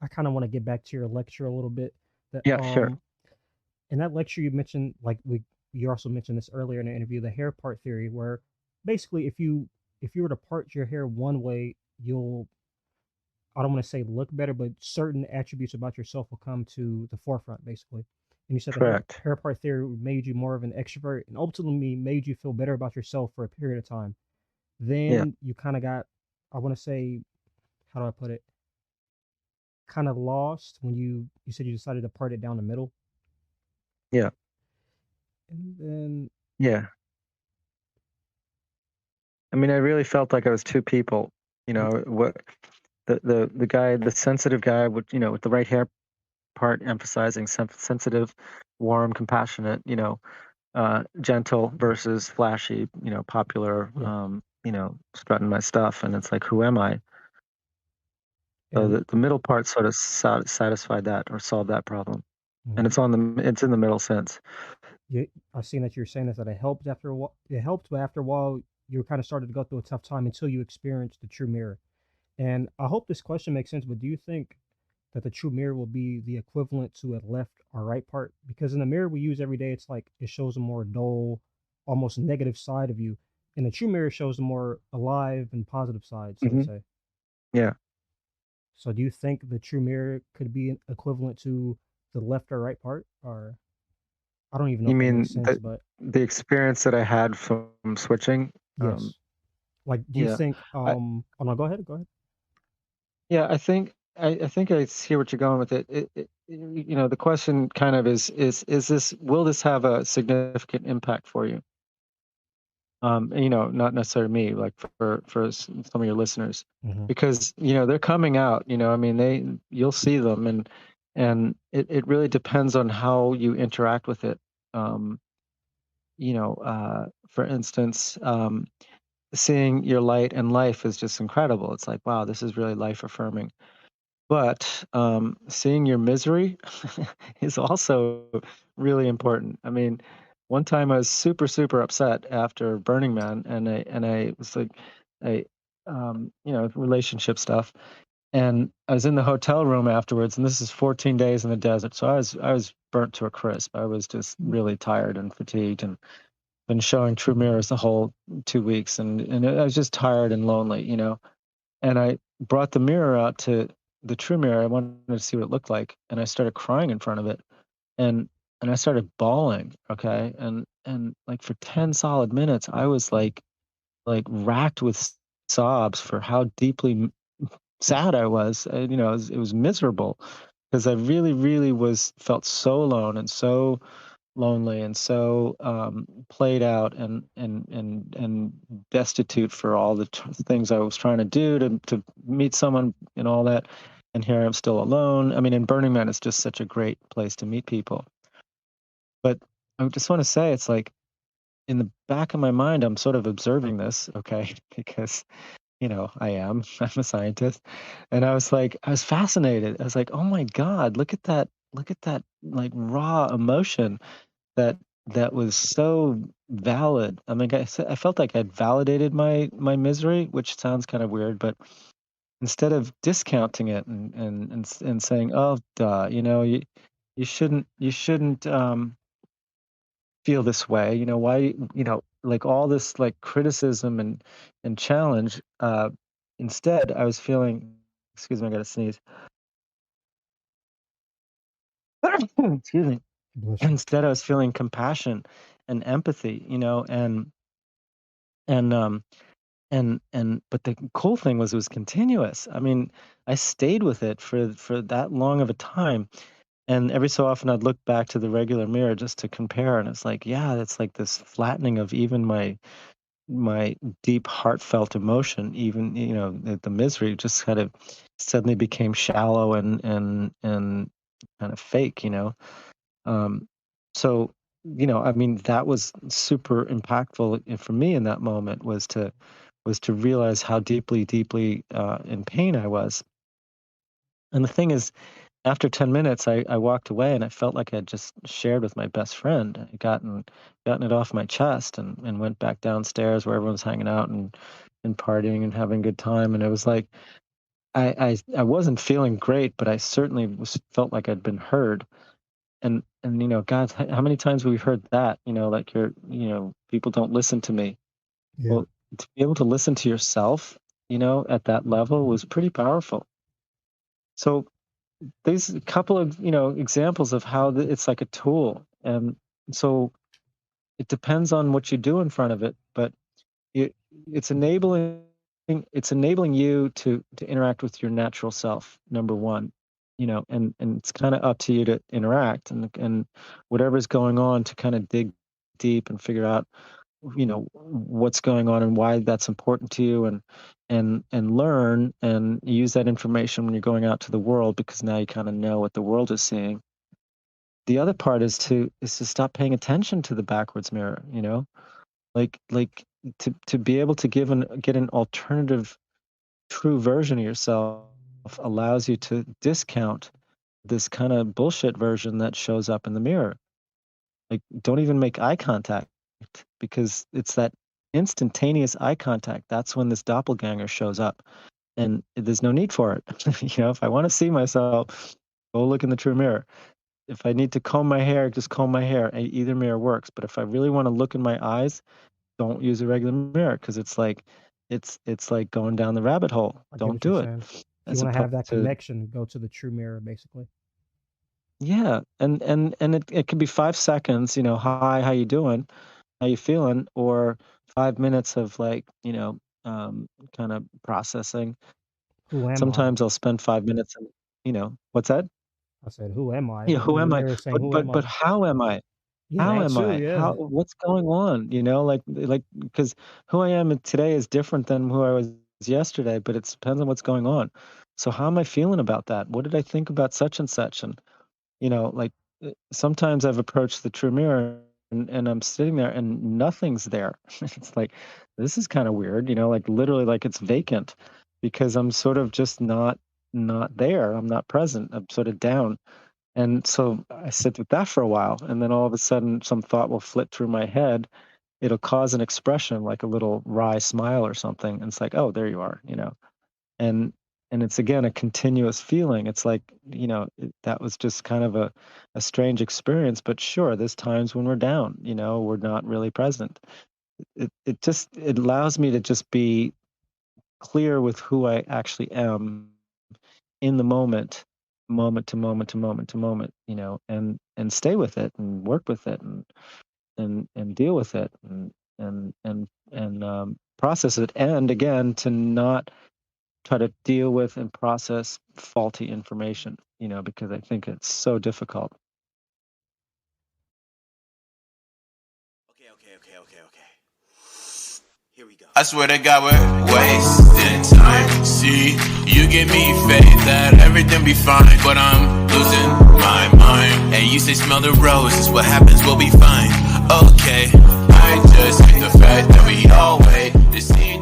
I kind of want to get back to your lecture a little bit. That Yeah, sure. in that lecture you mentioned, like you also mentioned this earlier in the interview, the hair part theory, where basically if you were to part your hair one way, you'll, I don't want to say look better, but certain attributes about yourself will come to the forefront, basically. And you said the Correct. hair part theory made you more of an extrovert and ultimately made you feel better about yourself for a period of time. Yeah. Then you kind of got, I want to say, how do I put it? Kind of lost when you said you decided to part it down the middle, Yeah. and then Yeah. I mean, I really felt like I was two people. y- What the guy, the sensitive guy would, with the right hair part emphasizing sensitive, warm, compassionate, gentle versus flashy, popular, yeah, strutting my stuff. And it's like, who am I? So and the middle part sort of satisfied that or solved that problem. And mhm. it's in the middle sense. You, I've seen that you're saying that it helped after a while. It helped, but after a while, you kind of started to go through a tough time until you experienced the true mirror. And I hope this question makes sense. But do you think that the true mirror will be the equivalent to a left or right part? Because in the mirror we use every day, it's like it shows a more dull, almost negative side of you, and the true mirror shows a more alive and positive side, so to Hmm. say. Yeah. So do you think the true mirror could be equivalent to the left or right part? Or I don't even know You if that mean makes sense, but the experience that I had from switching? yes. Like, do you Yeah. think? I, Oh no, go ahead. Go ahead. yeah, I think I see what you're going with it. The question kind of is this, will this have a significant impact for you? Not necessarily me, like some of your listeners, Hmm. because they're coming out. I mean, you'll see them, and it really depends on how you interact with it. Um, for instance, seeing your light and life is just incredible. It's like, wow, this is really life affirming. But seeing your misery is also really important. I mean, one time I was super, super upset after Burning Man, and I was like, I, relationship stuff, and I was in the hotel room afterwards, and this is 14 days in the desert, so I was burnt to a crisp. I was just really tired and fatigued, and been showing True Mirrors the whole 2 weeks, and I was just tired and lonely, and I brought the mirror out to the true mirror. I wanted to see what it looked like, and I started crying in front of it, and I started bawling. Okay, and like for 10 solid minutes, I was like racked with sobs for how deeply sad I was. It was miserable because I really, really was felt so alone and so lonely and so played out and destitute for all the things I was trying to do to meet someone and all that. And here I'm still alone. I mean, in Burning Man, it's just such a great place to meet people. But I just want to say, it's like in the back of my mind, I'm sort of observing this, okay, because I am. I'm a scientist, and I was fascinated. I was like, oh my God, look at that, like raw emotion that was so valid. I mean, I felt like I'd validated my misery, which sounds kind of weird, but instead of discounting it and saying, "Oh, duh, you shouldn't feel this way. Why, like all this like criticism and challenge." Instead, I was feeling. Excuse me, I got to sneeze. Excuse me. Bless you. Instead, I was feeling compassion and empathy, and but the cool thing was it was continuous. I mean, I stayed with it for that long of a time, and every so often I'd look back to the regular mirror just to compare, and it's like, yeah, it's like this flattening of even my deep heartfelt emotion, even the misery just kind of suddenly became shallow and kind of fake. um, so, I mean, that was super impactful for me in that moment was to realize how deeply, deeply in pain I was. And the thing is, after 10 minutes, I walked away and I felt like I'd just shared with my best friend. I gotten it off my chest and went back downstairs where everyone's hanging out and partying and having a good time. And it was like I wasn't feeling great, but I certainly was felt like I'd been heard. And God, how many times we've heard that, like people don't listen to me. Yeah. Well, to be able to listen to yourself, at that level was pretty powerful. So these a couple of, examples of how it's like a tool. And so it depends on what you do in front of it, but it, it's enabling it's enabling you to interact with your natural self, number one. And it's kind of up to you to interact and whatever's going on to kind of dig deep and figure out what's going on and why that's important to you, and learn and use that information when you're going out to the world, because now you kind of know what the world is seeing. The other part is to stop paying attention to the backwards mirror, like to be able to get an alternative true version of yourself allows you to discount this kind of bullshit version that shows up in the mirror. Like, don't even make eye contact, because it's that instantaneous eye contact. That's when this doppelganger shows up, and there's no need for it. If I want to see myself, go look in the true mirror. If I need to comb my hair, just comb my hair. Either mirror works. But if I really want to look in my eyes, don't use a regular mirror, because it's like going down the rabbit hole. I get Don't what you're do it. saying. If you As want to have opposed that to connection, go to the true mirror, basically. yeah, and it could be 5 seconds. Hi, how you doing? How you feeling? Or 5 minutes of like kind of processing. Who am I? Sometimes I'll spend 5 minutes and what's that? I said, who am I? Yeah, Looking who in the am I? mirror saying, But who am but but I? how am I? Yeah, How that am too. I? Yeah. What's going on? Like because who I am today is different than who I was yesterday, but it depends on what's going on. So how am I feeling about that? What did I think about such and such? And like sometimes I've approached the true mirror, and I'm sitting there and nothing's there. It's like, this is kind of weird, like literally like it's vacant, because I'm sort of just not there. I'm not present. I'm sort of down. And so I sit with that for a while, and then all of a sudden some thought will flit through my head. It'll cause an expression like a little wry smile or something. And it's like, oh, there you are. And it's again a continuous feeling. It's like, that was just kind of a strange experience. But sure, there's times when we're down, we're not really present. It allows me to just be clear with who I actually am in the moment to moment to moment to moment, and stay with it and work with it, and deal with it, and process it, and again to not try to deal with and process faulty information, because I think it's so difficult. Okay. Here we go. I swear to God, we're wasting time. See, you give me faith that everything be fine, but I'm losing my mind. And you say smell the roses, what happens, we'll be fine. Okay, I just hate the fact that we all wait to see